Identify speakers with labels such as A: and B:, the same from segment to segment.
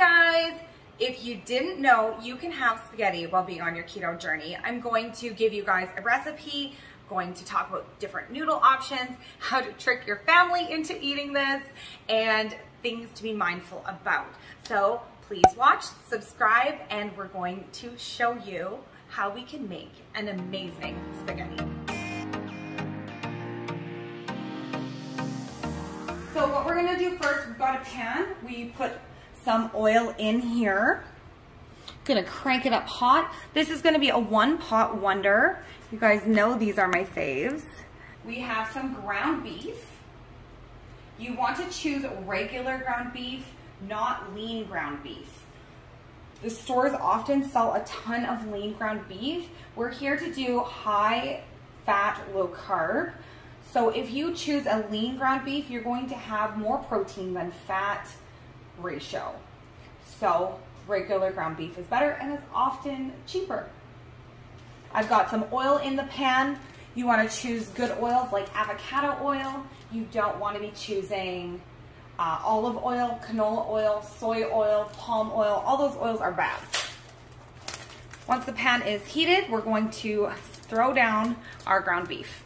A: guys, if you didn't know, you can have spaghetti while being on your keto journey. I'm going to give you guys a recipe, going to talk about different noodle options, how to trick your family into eating this, and things to be mindful about. So please watch, subscribe, and we're going to show you how we can make an amazing spaghetti. So what we're gonna do first, we've got a pan. We put some oil in here. Gonna crank it up hot. This is gonna be a one pot wonder. You guys know these are my faves. We have some ground beef. You want to choose regular ground beef, not lean ground beef. The stores often sell a ton of lean ground beef. We're here to do high fat, low carb. So if you choose a lean ground beef, you're going to have more protein than fat ratio. So regular ground beef is better and it's often cheaper. I've got some oil in the pan. You want to choose good oils like avocado oil. You don't want to be choosing olive oil, canola oil, soy oil, palm oil. All those oils are bad. Once the pan is heated, we're going to throw down our ground beef.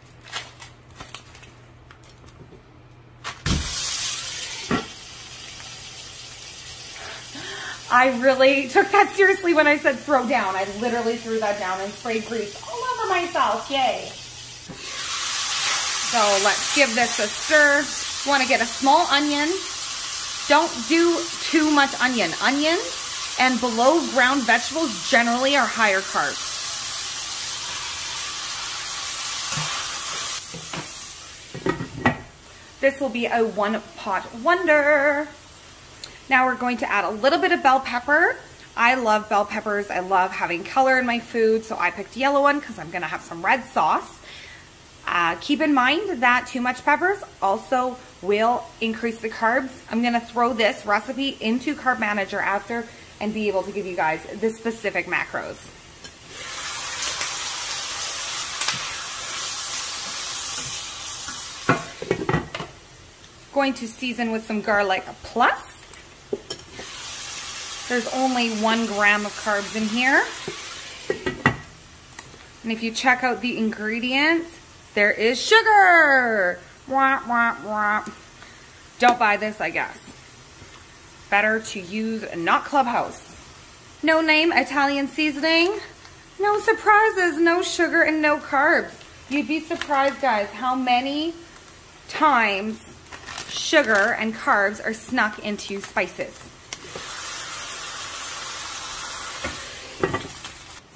A: I really took that seriously when I said throw down. I literally threw that down and sprayed grease all over myself. Yay. So let's give this a stir. You want to get a small onion. Don't do too much onion. Onions and below ground vegetables generally are higher carbs. This will be a one pot wonder. Now we're going to add a little bit of bell pepper. I love bell peppers. I love having color in my food, so I picked yellow one because I'm gonna have some red sauce. Keep in mind that too much peppers also will increase the carbs. I'm gonna throw this recipe into Carb Manager after and be able to give you guys the specific macros. Going to season with some garlic plus. There's only 1 gram of carbs in here. And if you check out the ingredients, there is sugar. Wah, wah, wah. Don't buy this, I guess. Better to use not Clubhouse. No name Italian seasoning. No surprises, no sugar and no carbs. You'd be surprised, guys, how many times sugar and carbs are snuck into spices.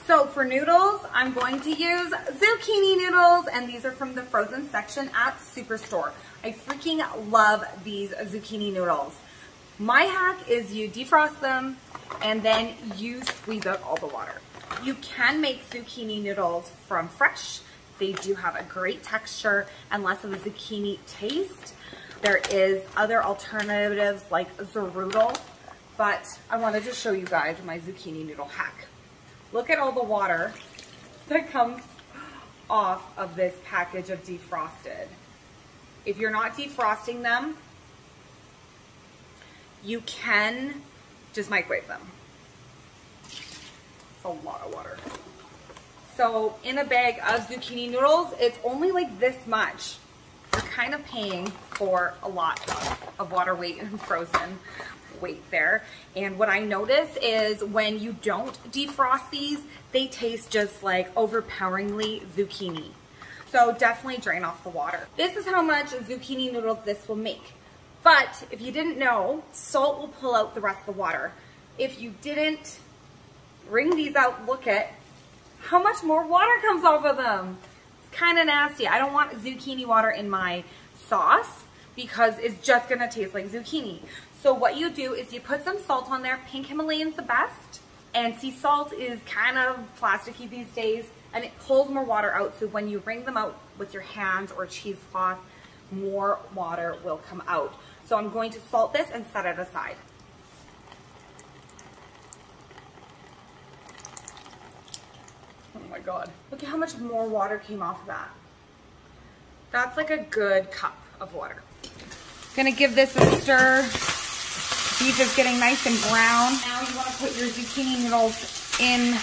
A: So for noodles, I'm going to use zucchini noodles, and these are from the frozen section at Superstore. I freaking love these zucchini noodles. My hack is you defrost them and then you squeeze out all the water. You can make zucchini noodles from fresh. They do have a great texture and less of a zucchini taste. There is other alternatives like zoodle, but I wanted to show you guys my zucchini noodle hack. Look at all the water that comes off of this package of defrosted. If you're not defrosting them, you can just microwave them. It's a lot of water. So in a bag of zucchini noodles, it's only like this much. You're kind of paying for a lot of water weight and frozen weight there. And what I notice is when you don't defrost these, they taste just like overpoweringly zucchini. So definitely drain off the water. This is how much zucchini noodles this will make. But if you didn't know, salt will pull out the rest of the water. If you didn't wring these out, look at how much more water comes off of them. It's kind of nasty. I don't want zucchini water in my sauce because it's just gonna taste like zucchini. So what you do is you put some salt on there. Pink Himalayan's the best. And sea salt is kind of plasticky these days and it pulls more water out. So when you wring them out with your hands or cheesecloth, more water will come out. So I'm going to salt this and set it aside. Oh my God, look at how much more water came off of that. That's like a good cup of water. Gonna give this a stir. beef is getting nice and brown. Now you want to put your zucchini noodles in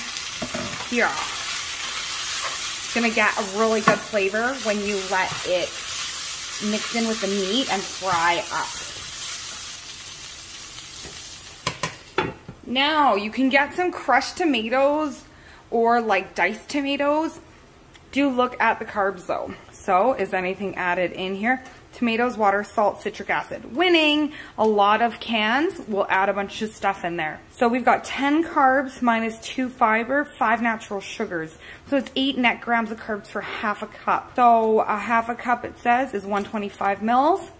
A: here. It's gonna get a really good flavor when you let it mix in with the meat and fry up. Now you can get some crushed tomatoes or like diced tomatoes. Do look at the carbs though. So is anything added in here? Tomatoes, water, salt, citric acid. Winning. A lot of cans will add a bunch of stuff in there. So we've got 10 carbs minus 2 fiber, 5 natural sugars. So it's 8 net grams of carbs for half a cup. So a half a cup, it says, is 125 mils.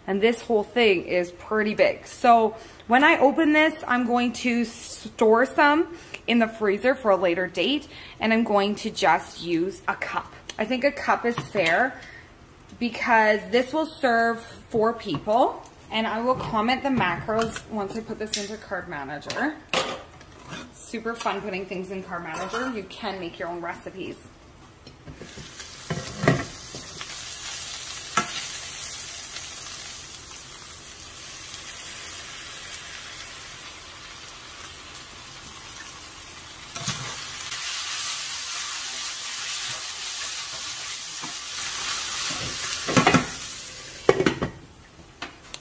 A: And this whole thing is pretty big. So when I open this, I'm going to store some in the freezer for a later date. And I'm going to just use a cup. I think a cup is fair, because this will serve 4 people, and I will comment the macros once I put this into Carb Manager. Super fun putting things in Carb Manager. You can make your own recipes.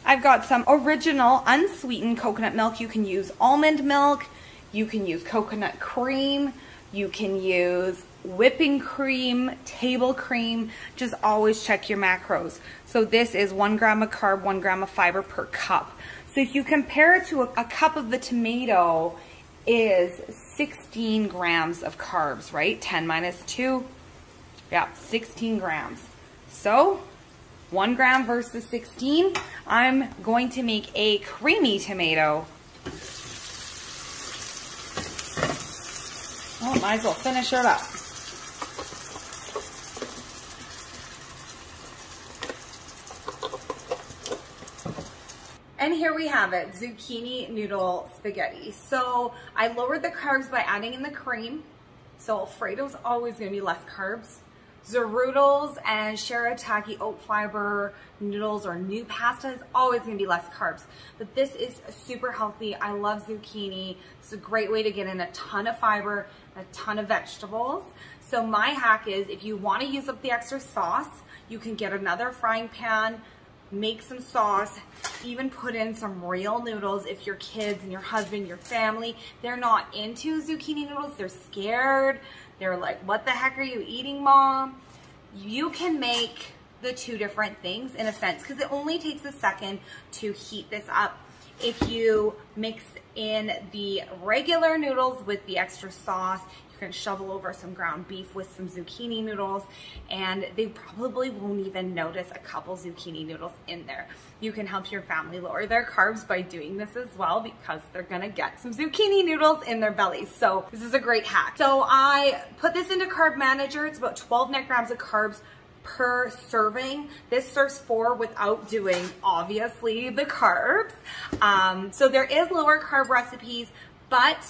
A: I've got some original unsweetened coconut milk. You can use almond milk, you can use coconut cream, you can use whipping cream, table cream. Just always check your macros. So this is 1 gram of carb, 1 gram of fiber per cup. So if you compare it to a cup of the tomato is 16 grams of carbs, right? 10 minus 2, yeah, 16 grams. So 1 gram versus 16, I'm going to make a creamy tomato. Oh, might as well finish it up. And here we have it, zucchini noodle spaghetti. So I lowered the carbs by adding in the cream. So Alfredo's always gonna be less carbs. Zoodles and shirataki oat fiber noodles or new pasta is always going to be less carbs. But this is super healthy. I love zucchini. It's a great way to get in a ton of fiber, a ton of vegetables. So my hack is, if you want to use up the extra sauce, you can get another frying pan, make some sauce, even put in some real noodles if your kids and your husband, your family, they're not into zucchini noodles, they're scared. They're like, what the heck are you eating, Mom? You can make the 2 different things in a sense, because it only takes a second to heat this up. If you mix in the regular noodles with the extra sauce, you can shovel over some ground beef with some zucchini noodles, and they probably won't even notice a couple zucchini noodles in there. You can help your family lower their carbs by doing this as well, because they're gonna get some zucchini noodles in their bellies. So this is a great hack. So I put this into Carb Manager. It's about 12 net grams of carbs per serving. This serves 4 without doing, obviously, the carbs. So there is lower carb recipes, but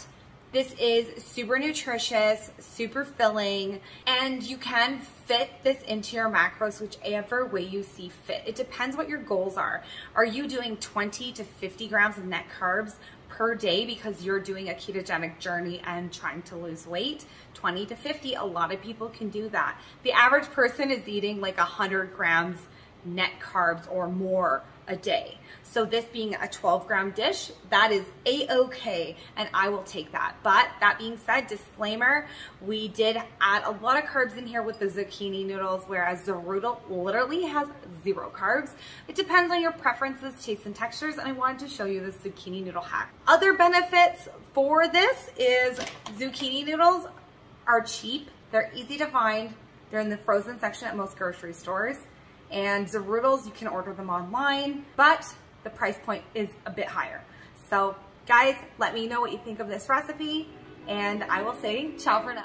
A: this is super nutritious, super filling, and you can fit this into your macros whichever way you see fit. It depends what your goals are. Are you doing 20 to 50 grams of net carbs per day because you're doing a ketogenic journey and trying to lose weight? 20 to 50, a lot of people can do that. The average person is eating like 100 grams net carbs or more a day. So this being a 12-gram dish, that is a-okay, and I will take that. But that being said, disclaimer, we did add a lot of carbs in here with the zucchini noodles, whereas the zoodle literally has 0 carbs. It depends on your preferences, tastes, and textures, and I wanted to show you this zucchini noodle hack. Other benefits for this is zucchini noodles are cheap, they're easy to find, they're in the frozen section at most grocery stores, and the zoodles, you can order them online, but the price point is a bit higher. So guys, let me know what you think of this recipe, and I will say ciao for now.